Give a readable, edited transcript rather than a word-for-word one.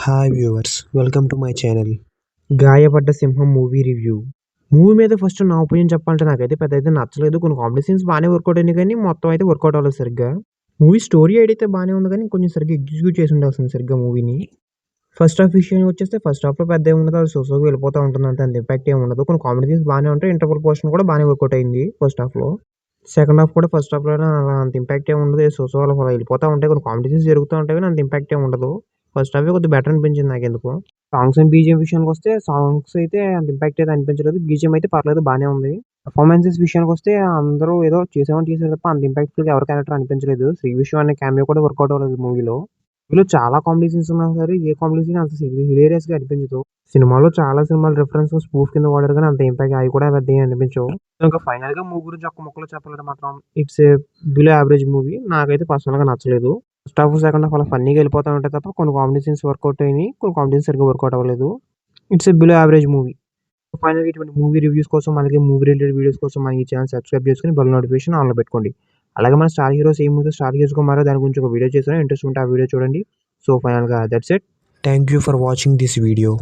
Hi viewers, welcome to my channel. 'గాయపడ్డ సింహం' movie review. Movie మీద ఫస్ట్ నా ఒపీనియన్ చెప్పాలంటే నాకైతే పెద్ద అయితే నచ్చలేదు. కొన్ని కామెడీ సీన్స్ బానే వర్కౌట్ అయినాయి కానీ మొత్తం అయితే వర్కౌట్ అవ్వలేదు సరిగ్గా. మూవీ స్టోరీ ఐడియా అయితే బానే ఉంది కానీ కొంచెం సరిగ్గా ఎగ్జిక్యూట్ చేసి ఉండాల్సింది సరిగ్గా మూవీని. ఫస్ట్ హాఫ్ విషయానికి వచ్చేస్తే ఫస్ట్ హాఫ్‌లో పెద్ద ఏముండదు. అది సోసోగా వెళ్ళిపోతా ఉంటుంది అంతే. అంత ఇంపాక్ట్ ఏమి ఉండదు. కొన్ని కామెడీ సీన్స్ బానే ఉంటాయి. ఇంటర్వల్ పోర్షన్ కూడా బానే వర్కౌట్ అయింది ఫస్ట్ హాఫ్‌లో. సెకండ్ హాఫ్ కూడా ఫస్ట్ హాఫ్‌లోనే అలా అంత ఇంపాక్ట్ ఏమి ఉండదు. సోసో అలా వెళ్ళిపోతా ఉంటాయి. కొన్ని కామెడీ సీన్స్ జరుగుతా ఉంటాయి కానీ అంత ఇంపాక్ట్ ఏమి ఉండదు. ఫస్ట్ హాఫే కొద్దిగా బెటర్ అనిపించింది నాకెందుకో. సాంగ్స్ అండ్ బీజీఎం విషయానికొస్తే సాంగ్స్ అయితే అంత ఇంపాక్ట్ అయితే అనిపించలేదు. బీజీఎం అయితే పర్లేదు బానే ఉంది. పెర్ఫార్మన్సెస్ విషయానికొస్తే అందరూ ఏదో చేసామని చేసారు తప్ప అంత ఇంపాక్ట్‌ఫుల్‌గా ఎవరి క్యారెక్టర్ అనిపించలేదు. 'శ్రీ విష్ణు' అనే క్యామియో కూడా వర్కౌట్ అవ్వలేదు మూవీలో. ఇందులో చాలా కామెడీ సీన్స్ ఉన్నా సరే ఏ కామెడీ సీన్ అంత హిలేరియస్‌గా అనిపించదు. సినిమాలో చాలా సినిమాలు రిఫరెన్స్ స్పూఫ్ కింద వాడారు గానీ అంత ఇంపాక్ట్ అయి కూడా పెద్దగా అనిపించవు. ఇంకా ఫైనల్‌గా మూవీ గురించి ఒక్క ముక్కలో చెప్పాలంటే మాత్రం it's a below average movie. నాకైతే పర్సనల్‌గా నచ్చలేదు. ఫస్ట్ హాఫ్, సెకండ్ హాఫ్ అలా ఫన్నీగా వెళ్ళిపోతా ఉంటాయి తప్ప కొన్ని కామెడీ సీన్స్ వర్కౌట్ అయినాయి. కొన్ని కామెడీ సీన్స్ సరిగ్గా వర్కౌట్ అవ్వలేదు. It's a below average movie. ఫైనల్‌గా ఇటువంటి మూవీ రివ్యూస్ కోసం అలాగే మూవీ రిలేటెడ్ వీడియోస్ కోసం మన ఈ ఛానెల్ సబ్స్క్రైబ్ చేసుకొని బెల్ నోటిఫికేషన్ ఆన్‌లో పెట్టుకోండి. అలాగే మన స్టార్ హీరోస్ ఏ మూవీతో స్టార్ట్ చేసుకున్నారో దాని గురించి ఒక వీడియో చేశాను. ఇంట్రెస్ట్ ఉంటే ఆ వీడియో చూడండి. సో ఫైనల్‌గా that's it. Thank you for watching this video.